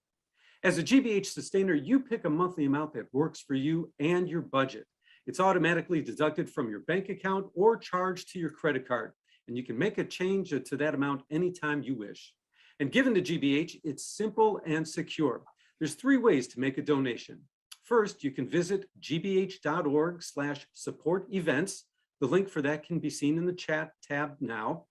As a GBH sustainer, you pick a monthly amount that works for you and your budget. It's automatically deducted from your bank account or charged to your credit card, and you can make a change to that amount anytime you wish. And given to GBH, it's simple and secure. There's 3 ways to make a donation. First, you can visit gbh.org/support events. The link for that can be seen in the chat tab now.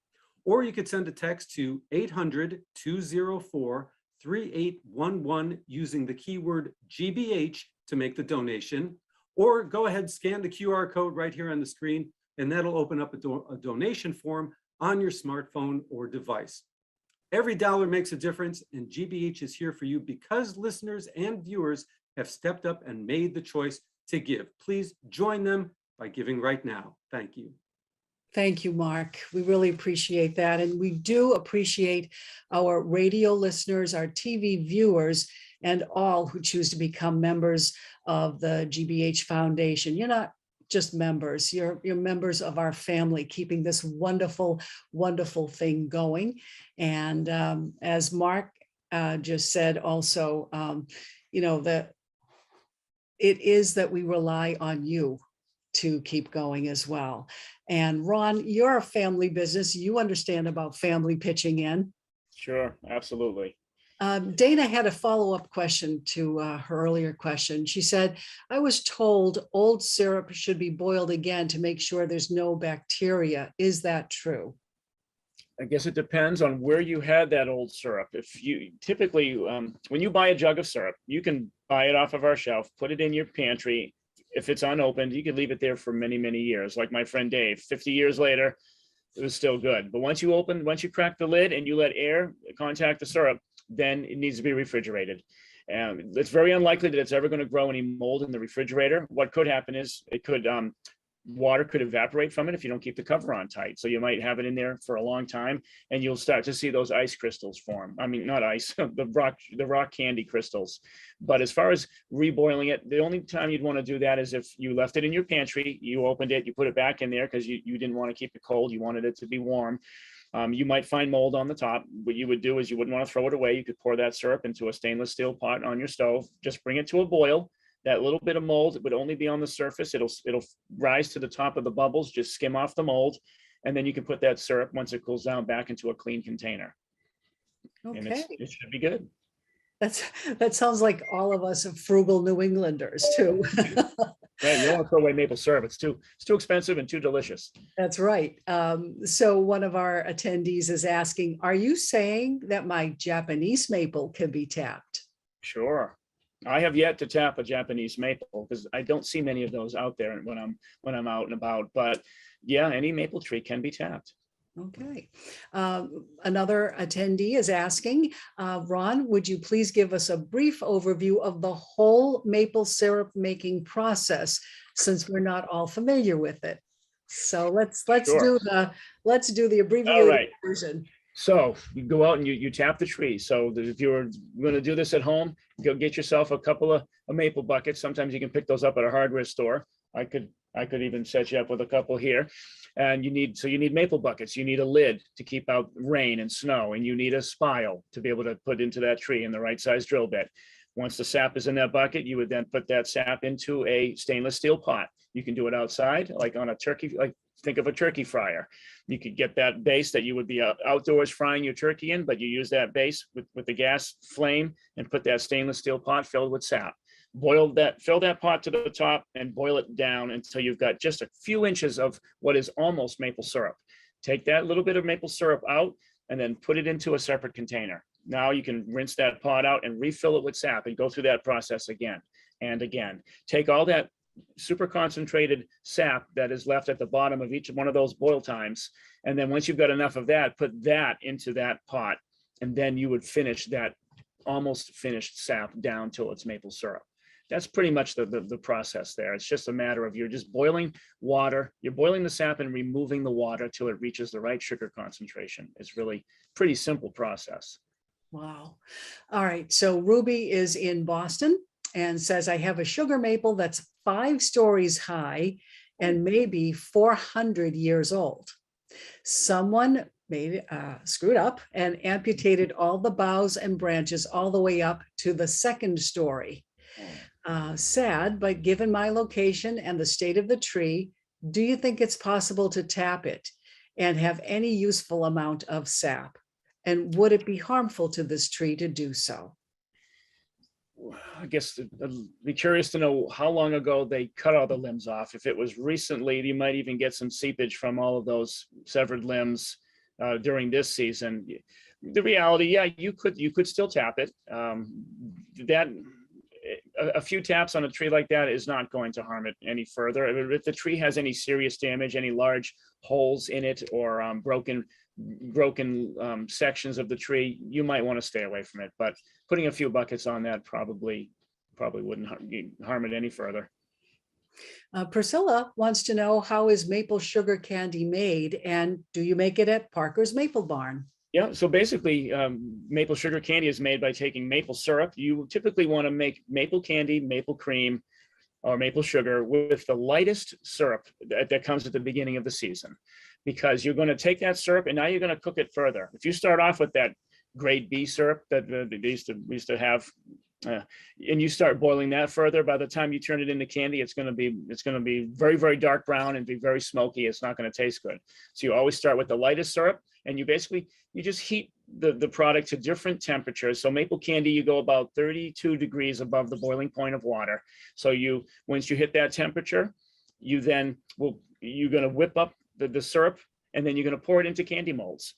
Or you could send a text to 800-204-3811 using the keyword GBH to make the donation, or go ahead, scan the QR code right here on the screen, and that'll open up a donation form on your smartphone or device. Every dollar makes a difference, and GBH is here for you because listeners and viewers have stepped up and made the choice to give. Please join them by giving right now. Thank you. Thank you, Mark. We really appreciate that. And we do appreciate our radio listeners, our TV viewers, and all who choose to become members of the GBH Foundation. You're not just members, you're members of our family, keeping this wonderful, wonderful thing going. And as Mark just said also, you know, that it is that we rely on you to keep going as well. And Ron, you're a family business. You understand about family pitching in. Sure, absolutely. Dana had a follow-up question to her earlier question. She said, I was told old syrup should be boiled again to make sure there's no bacteria. Is that true? I guess it depends on where you had that old syrup. If you typically, when you buy a jug of syrup, you can buy it off of our shelf, put it in your pantry. If it's unopened, you could leave it there for many, many years. Like my friend Dave, 50 years later, it was still good. But once you crack the lid and you let air contact the syrup, then it needs to be refrigerated. And it's very unlikely that it's ever going to grow any mold in the refrigerator. What could happen is water could evaporate from it if you don't keep the cover on tight. So you might have it in there for a long time and you'll start to see those ice crystals form. I mean, not ice, the rock candy crystals. But as far as reboiling it, the only time you'd want to do that is if you left it in your pantry, you opened it, you put it back in there because you didn't want to keep it cold. You wanted it to be warm. You might find mold on the top. What you would do is you wouldn't want to throw it away. You could pour that syrup into a stainless steel pot on your stove, just bring it to a boil. That little bit of mold would only be on the surface. It'll rise to the top of the bubbles, just skim off the mold. And then you can put that syrup, once it cools down, back into a clean container. Okay. And it should be good. That sounds like all of us are frugal New Englanders too. Yeah, you don't want to throw away maple syrup. It's too expensive and too delicious. That's right. So one of our attendees is asking, are you saying that my Japanese maple can be tapped? Sure. I have yet to tap a Japanese maple because I don't see many of those out there when I'm out and about. But yeah, any maple tree can be tapped. Okay. Another attendee is asking, Ron, would you please give us a brief overview of the whole maple syrup making process, since we're not all familiar with it? So let's Sure. do the abbreviated version. So you go out and you tap the tree. So if you're going to do this at home, go get yourself a couple of maple buckets. Sometimes you can pick those up at a hardware store. I could even set you up with a couple here. And you need maple buckets. You need a lid to keep out rain and snow, and you need a spile to be able to put into that tree in the right size drill bit. Once the sap is in that bucket, you would then put that sap into a stainless steel pot. You can do it outside, like on a turkey, like think of a turkey fryer. You could get that base that you would be outdoors frying your turkey in, but you use that base with the gas flame and put that stainless steel pot filled with sap. Fill that pot to the top and boil it down until you've got just a few inches of what is almost maple syrup. Take that little bit of maple syrup out and then put it into a separate container. Now you can rinse that pot out and refill it with sap and go through that process again and again. Take all that super concentrated sap that is left at the bottom of each one of those boil times. And then once you've got enough of that, put that into that pot. And then you would finish that almost finished sap down till it's maple syrup. That's pretty much the process there. It's just a matter of you're just boiling water, you're boiling the sap and removing the water till it reaches the right sugar concentration. It's really pretty simple process. Wow. All right. So Ruby is in Boston and says, I have a sugar maple that's 5 stories high and maybe 400 years old. Someone screwed up and amputated all the boughs and branches all the way up to the 2nd story. Sad, but given my location and the state of the tree, do you think it's possible to tap it and have any useful amount of sap? And would it be harmful to this tree to do so? I guess I'd be curious to know how long ago they cut all the limbs off. If it was recently, you might even get some seepage from all of those severed limbs during this season. The reality, yeah, you could still tap it. A few taps on a tree like that is not going to harm it any further. If the tree has any serious damage, any large holes in it, or broken sections of the tree, you might want to stay away from it. But putting a few buckets on that probably wouldn't harm it any further. Priscilla wants to know, how is maple sugar candy made, and do you make it at Parker's Maple Barn? Yeah, so basically, maple sugar candy is made by taking maple syrup. You typically want to make maple candy, maple cream, or maple sugar with the lightest syrup that comes at the beginning of the season, because you're going to take that syrup and now you're going to cook it further. If you start off with that grade B syrup that we used to have, and you start boiling that further, by the time you turn it into candy, it's going to be very, very dark brown and be very smoky. It's not going to taste good. So you always start with the lightest syrup, and you just heat the product to different temperatures. So maple candy, you go about 32 degrees above the boiling point of water. So once you hit that temperature, you're going to whip up the syrup, and then you're going to pour it into candy molds.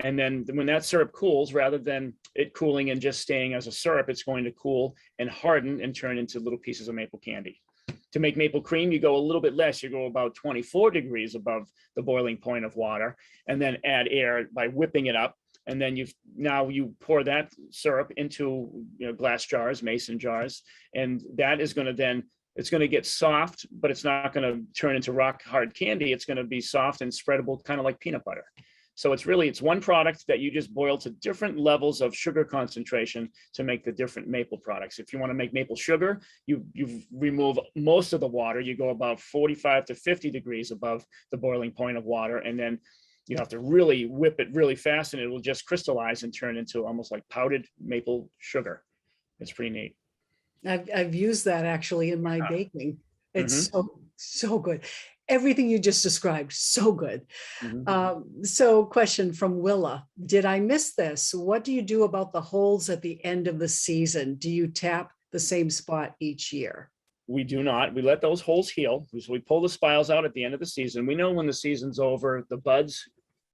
And then when that syrup cools, rather than it cooling and just staying as a syrup, it's going to cool and harden and turn into little pieces of maple candy. To make maple cream, you go a little bit less. You go about 24 degrees above the boiling point of water, and then add air by whipping it up. And then you pour that syrup into glass jars, mason jars, and that is going to it's going to get soft, but it's not going to turn into rock hard candy. It's going to be soft and spreadable, kind of like peanut butter. So it's one product that you just boil to different levels of sugar concentration to make the different maple products. If you want to make maple sugar, you remove most of the water. You go about 45 to 50 degrees above the boiling point of water, and then you have to really whip it really fast, and it will just crystallize and turn into almost like powdered maple sugar. It's pretty neat. I've used that actually in my baking. It's so good. Everything you just described, so good. So question from Willa, did I miss this? What do you do about the holes at the end of the season? Do you tap the same spot each year? We do not. We let those holes heal. So we pull the spiles out at the end of the season. We know when the season's over, the buds,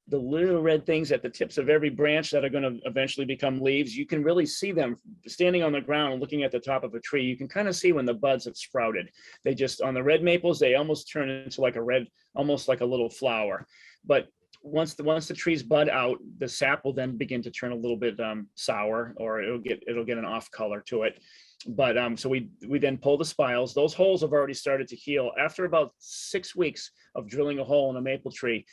the little red things at the tips of every branch that are going to eventually become leaves, you can really see them standing on the ground and looking at the top of a tree. You can kind of see when the buds have sprouted. They just, on the red maples, they almost turn into like a red, almost like a little flower. But once the trees bud out, the sap will then begin to turn a little bit sour, or it'll get an off color to it. But so we then pull the spiles. Those holes have already started to heal. After about 6 weeks of drilling a hole in a maple tree,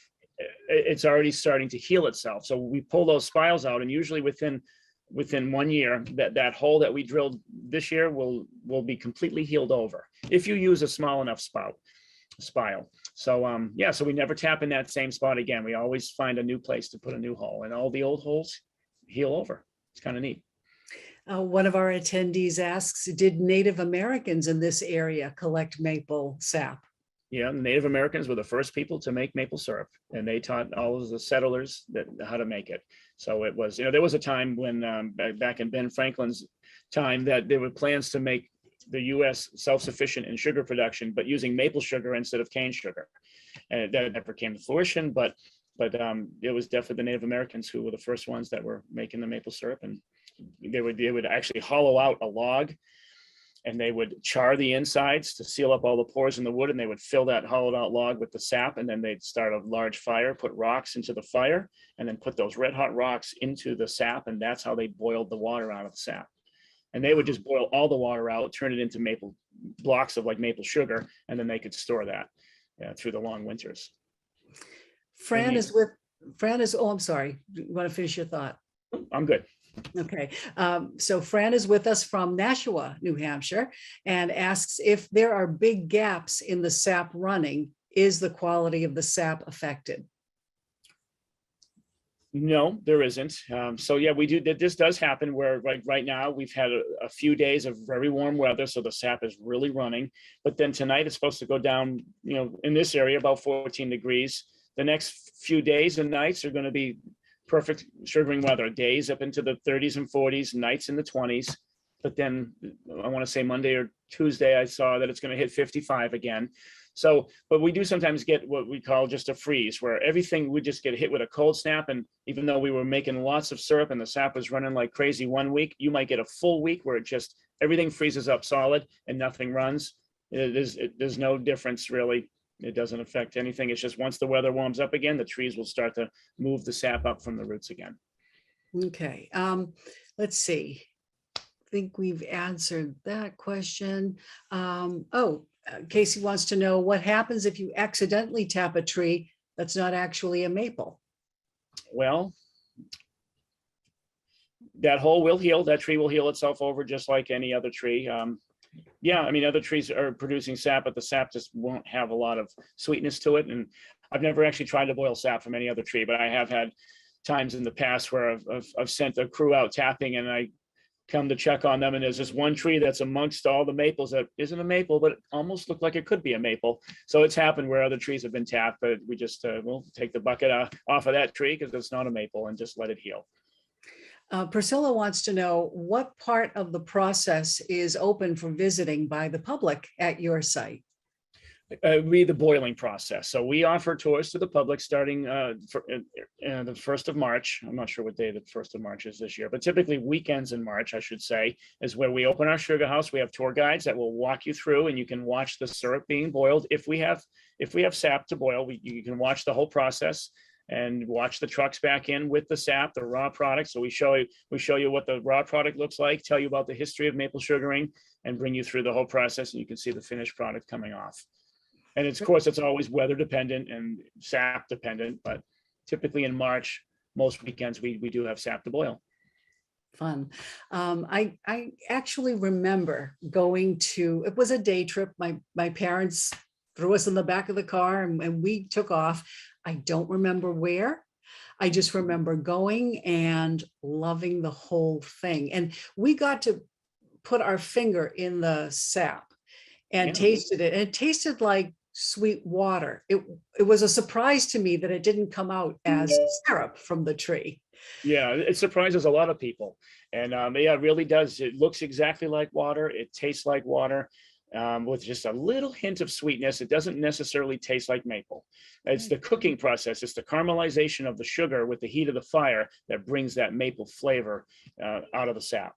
it's already starting to heal itself. So we pull those spiles out, and usually within within 1 year, that hole that we drilled this year will be completely healed over if you use a small enough spile. So yeah, so we never tap in that same spot again. We always find a new place to put a new hole, and all the old holes heal over. It's kind of neat. One of our attendees asks, did Native Americans in this area collect maple sap? Yeah, the Native Americans were the first people to make maple syrup, and they taught all of the settlers how to make it. So it was, there was a time when back in Ben Franklin's time that there were plans to make the U.S. self-sufficient in sugar production, but using maple sugar instead of cane sugar. And that never came to fruition, but it was definitely the Native Americans who were the first ones that were making the maple syrup. And they would actually hollow out a log, and they would char the insides to seal up all the pores in the wood, and they would fill that hollowed out log with the sap, and then they'd start a large fire, put rocks into the fire, and then put those red hot rocks into the sap, and that's how they boiled the water out of the sap. And they would just boil all the water out, turn it into maple blocks of like maple sugar, and then they could store that through the long winters. Fran is, oh, I'm sorry. You want to finish your thought? I'm good. Okay, so Fran is with us from Nashua, New Hampshire, and asks if there are big gaps in the sap running, is the quality of the sap affected? No, there isn't. So yeah, we do. This does happen where right now we've had a few days of very warm weather, so the sap is really running. But then tonight it's supposed to go down, in this area about 14 degrees. The next few days and nights are going to be perfect sugaring weather, days up into the 30s and 40s, nights in the 20s. But then I want to say Monday or Tuesday, I saw that it's going to hit 55 again. So, but we do sometimes get what we call just a freeze, where everything would just get hit with a cold snap. And even though we were making lots of syrup and the sap was running like crazy 1 week, you might get a full week where everything freezes up solid and nothing runs. There's no difference really. It doesn't affect anything. It's just once the weather warms up again, the trees will start to move the sap up from the roots again. Okay, let's see. I think we've answered that question. Casey wants to know what happens if you accidentally tap a tree that's not actually a maple. Well, that hole will heal. That tree will heal itself over just like any other tree. Yeah, I mean, other trees are producing sap, but the sap just won't have a lot of sweetness to it. And I've never actually tried to boil sap from any other tree, but I have had times in the past where I've sent a crew out tapping, and I come to check on them, and there's this one tree that's amongst all the maples that isn't a maple, but it almost looked like it could be a maple. So it's happened where other trees have been tapped, but we just we'll take the bucket off of that tree because it's not a maple and just let it heal. Priscilla wants to know what part of the process is open for visiting by the public at your site? Read the boiling process. So we offer tours to the public starting the 1st of March. I'm not sure what day the 1st of March is this year, but typically weekends in March, I should say, is where we open our sugar house. We have tour guides that will walk you through, and you can watch the syrup being boiled. If we have sap to boil, you can watch the whole process and watch the trucks back in with the sap, the raw product. So we show you what the raw product looks like, tell you about the history of maple sugaring, and bring you through the whole process, and you can see the finished product coming off. And of course, it's always weather dependent and sap dependent, but typically in March, most weekends we do have sap to boil. Fun. I actually remember going to, it was a day trip. My parents threw us in the back of the car and we took off. I don't remember where. I just remember going and loving the whole thing. And we got to put our finger in the sap and tasted it. And it tasted like sweet water. It was a surprise to me that it didn't come out as syrup from the tree. Yeah, it surprises a lot of people. And yeah, it really does. It looks exactly like water. It tastes like water. With just a little hint of sweetness. It doesn't necessarily taste like maple. It's the cooking process. It's the caramelization of the sugar with the heat of the fire that brings that maple flavor out of the sap.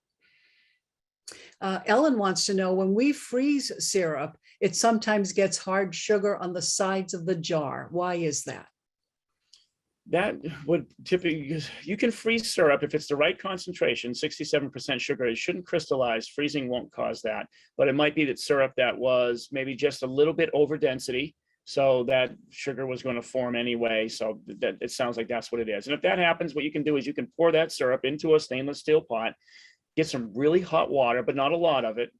Ellen wants to know, when we freeze syrup, it sometimes gets hard sugar on the sides of the jar. Why is that? That would typically, you can freeze syrup if it's the right concentration, 67% sugar. It shouldn't crystallize. Freezing won't cause that, but it might be that syrup that was maybe just a little bit over density. So that sugar was going to form anyway. So that it sounds like that's what it is. And if that happens, what you can do is you can pour that syrup into a stainless steel pot, get some really hot water, but not a lot of it.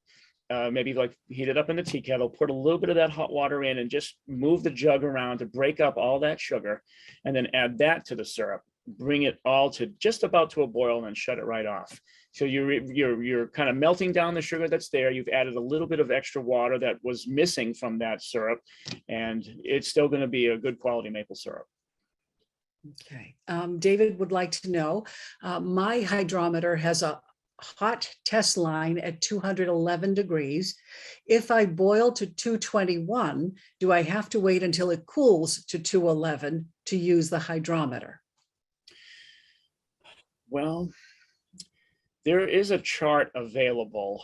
Maybe like heat it up in the tea kettle, put a little bit of that hot water in and just move the jug around to break up all that sugar, and then add that to the syrup. Bring it all to just about to a boil and then shut it right off. So you're kind of melting down the sugar that's there. You've added a little bit of extra water that was missing from that syrup, and it's still going to be a good quality maple syrup. Okay. David would like to know, my hydrometer has a hot test line at 211 degrees. If I boil to 221, do I have to wait until it cools to 211 to use the hydrometer? Well, there is a chart available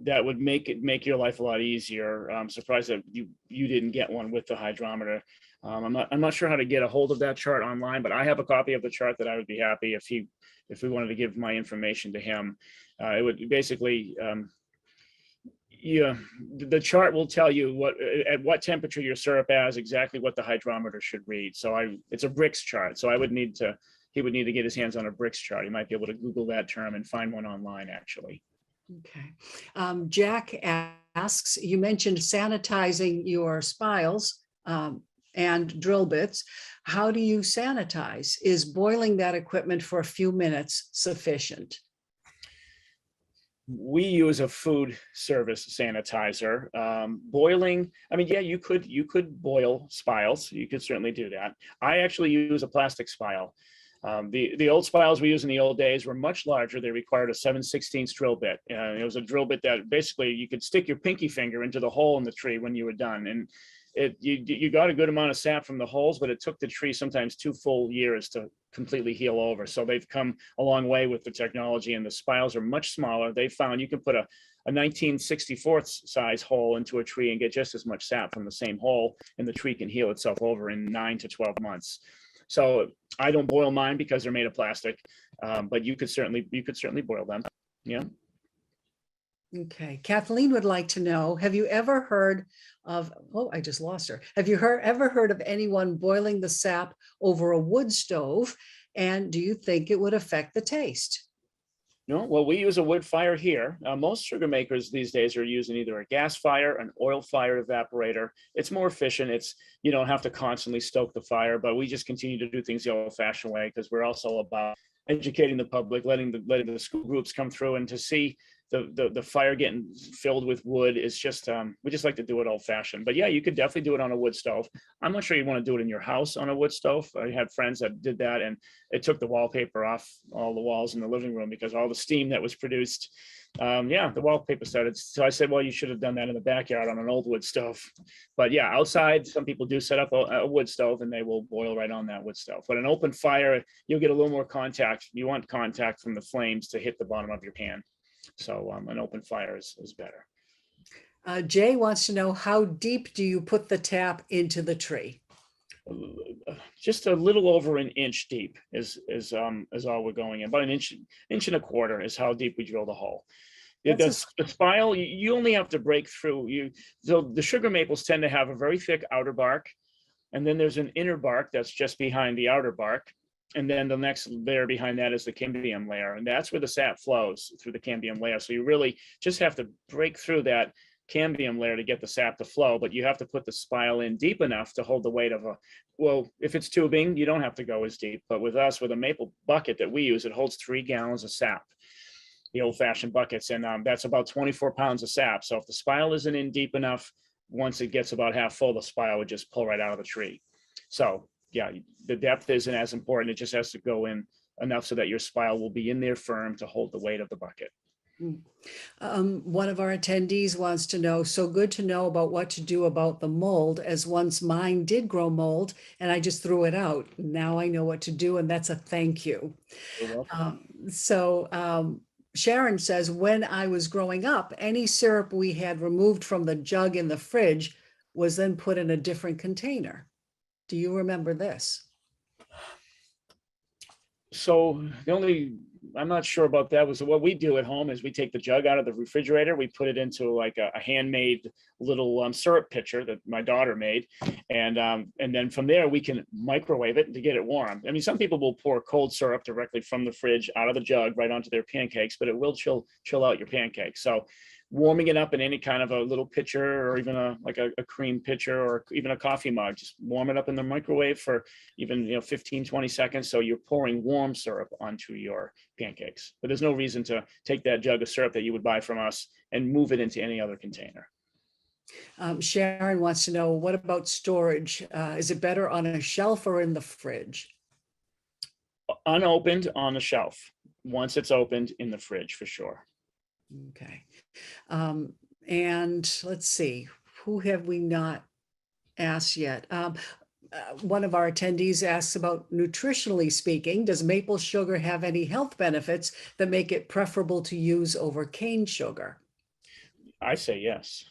that would make your life a lot easier. I'm surprised that you didn't get one with the hydrometer. I'm not sure how to get a hold of that chart online, but I have a copy of the chart that I would be happy if we wanted to give my information to him. It would basically, the chart will tell you at what temperature your syrup is, exactly what the hydrometer should read. So it's a Brix chart. So he would need to get his hands on a Brix chart. He might be able to Google that term and find one online, actually. Okay. Jack asks, you mentioned sanitizing your spiles and drill bits. How do you sanitize? Is boiling that equipment for a few minutes sufficient? We use a food service sanitizer. Boiling, I mean, yeah, you could boil spiles. You could certainly do that. I actually use a plastic spile. The old spiles we used in the old days were much larger. They required a 7/16 drill bit. It was a drill bit that basically you could stick your pinky finger into the hole in the tree when you were done. And you got a good amount of sap from the holes, but it took the tree sometimes 2 full years to completely heal over. So they've come a long way with the technology, and the spiles are much smaller. They found you can put a 19/64 size hole into a tree and get just as much sap from the same hole, and the tree can heal itself over in 9 to 12 months. So I don't boil mine because they're made of plastic, but you could certainly boil them. Yeah. Okay. Kathleen would like to know, have you ever heard of, oh, I just lost her. Have you ever heard of anyone boiling the sap over a wood stove? And do you think it would affect the taste? No, well, we use a wood fire here. Most sugar makers these days are using either a gas fire, an oil fire evaporator. It's more efficient. You don't have to constantly stoke the fire, but we just continue to do things the old-fashioned way because we're also about educating the public, letting the school groups come through, and to see the fire getting filled with wood is just we just like to do it old-fashioned. But yeah, you could definitely do it on a wood stove. I'm not sure you want to do it in your house on a wood stove. I had friends that did that, and it took the wallpaper off all the walls in the living room because all the steam that was produced, the wallpaper started. So I said, well, you should have done that in the backyard on an old wood stove. But yeah, outside, some people do set up a wood stove and they will boil right on that wood stove. But an open fire, you'll get a little more contact. You want contact from the flames to hit the bottom of your pan. So an open fire is better. Jay wants to know, how deep do you put the tap into the tree? Just a little over an inch deep is all we're going in. About an inch and a quarter is how deep we drill the hole. The spile, you only have to break through. So the sugar maples tend to have a very thick outer bark, and then there's an inner bark that's just behind the outer bark. And then the next layer behind that is the cambium layer. And that's where the sap flows, through the cambium layer. So you really just have to break through that cambium layer to get the sap to flow, but you have to put the spile in deep enough to hold the weight of well, if it's tubing, you don't have to go as deep. But with us, with a maple bucket that we use, it holds 3 gallons of sap, the old-fashioned buckets. And that's about 24 pounds of sap. So if the spile isn't in deep enough, once it gets about half full, the spile would just pull right out of the tree. So yeah, the depth isn't as important. It just has to go in enough so that your spile will be in there firm to hold the weight of the bucket. One of our attendees wants to know, so good to know about what to do about the mold, as once mine did grow mold and I just threw it out. Now I know what to do, and that's a thank you. You're welcome. Sharon says, when I was growing up, any syrup we had removed from the jug in the fridge was then put in a different container. Do you remember this? So the only I'm not sure about that. Was what we do at home is we take the jug out of the refrigerator, we put it into like a handmade little syrup pitcher that my daughter made, and then from there we can microwave it to get it warm. I mean, some people will pour cold syrup directly from the fridge out of the jug right onto their pancakes, but it will chill out your pancakes. So warming it up in any kind of a little pitcher, or even a cream pitcher, or even a coffee mug, just warm it up in the microwave for even 15, 20 seconds. So you're pouring warm syrup onto your pancakes. But there's no reason to take that jug of syrup that you would buy from us and move it into any other container. Sharon wants to know, what about storage? Is it better on a shelf or in the fridge? Unopened on the shelf. Once it's opened, in the fridge for sure. Okay. And let's see, who have we not asked yet? One of our attendees asks about, nutritionally speaking, does maple sugar have any health benefits that make it preferable to use over cane sugar? I say yes.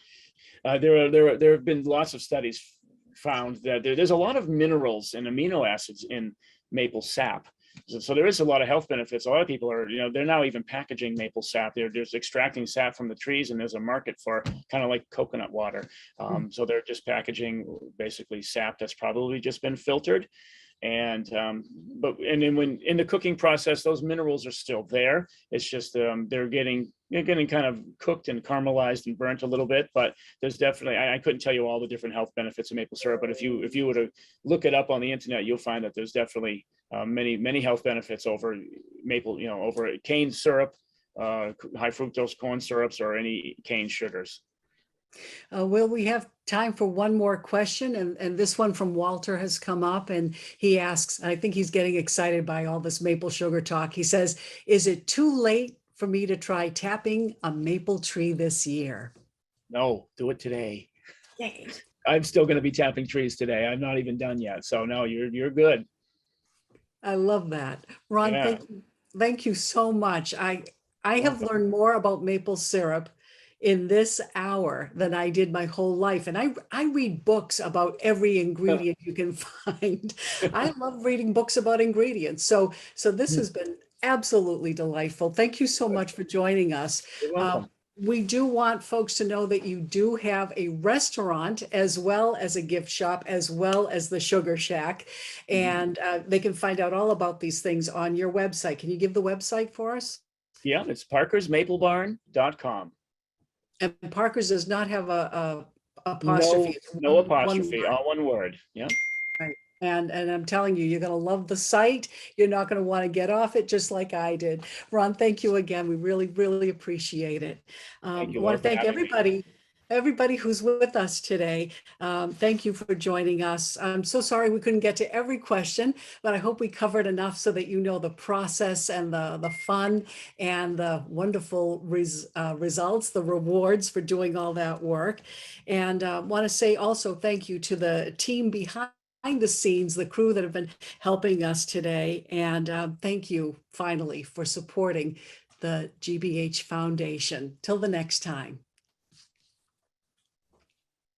There have been lots of studies found that there's a lot of minerals and amino acids in maple sap. So there is a lot of health benefits. A lot of people are, they're now even packaging maple sap. They're just extracting sap from the trees, and there's a market for kind of like coconut water. So they're just packaging basically sap that's probably just been filtered. And then when in the cooking process, those minerals are still there. It's just they're getting kind of cooked and caramelized and burnt a little bit. But there's definitely, I couldn't tell you all the different health benefits of maple syrup, but if you were to look it up on the internet, you'll find that there's definitely many health benefits over maple, over cane syrup, high fructose corn syrups, or any cane sugars. Will we have time for one more question? And this one from Walter has come up, and he asks, I think he's getting excited by all this maple sugar talk. He says, is it too late for me to try tapping a maple tree this year? No, do it today. Yay. I'm still going to be tapping trees today. I'm not even done yet. So no, you're good. I love that. Ron, Yeah. thank you so much. I have learned more about maple syrup in this hour than I did my whole life. And I read books about every ingredient you can find. I love reading books about ingredients. So this has been absolutely delightful. Thank you so much for joining us. You're welcome. We do want folks to know that you do have a restaurant as well as a gift shop, as well as the Sugar Shack. And they can find out all about these things on your website. Can you give the website for us? Yeah, it's parkersmaplebarn.com. And Parker's does not have a apostrophe. No One apostrophe, word. all one word. Yeah. Right. And I'm telling you, you're going to love the site. You're not going to want to get off it, just like I did. Ron, thank you again. We really, really appreciate it. Thank you, I want Laura, to for thank having me. everybody who's with us today. Thank you for joining us. I'm so sorry we couldn't get to every question, but I hope we covered enough so that you know the process and the fun and the wonderful results, the rewards for doing all that work. And want to say also thank you to the team behind the scenes, the crew that have been helping us today. And thank you finally for supporting the GBH Foundation. Till the next time.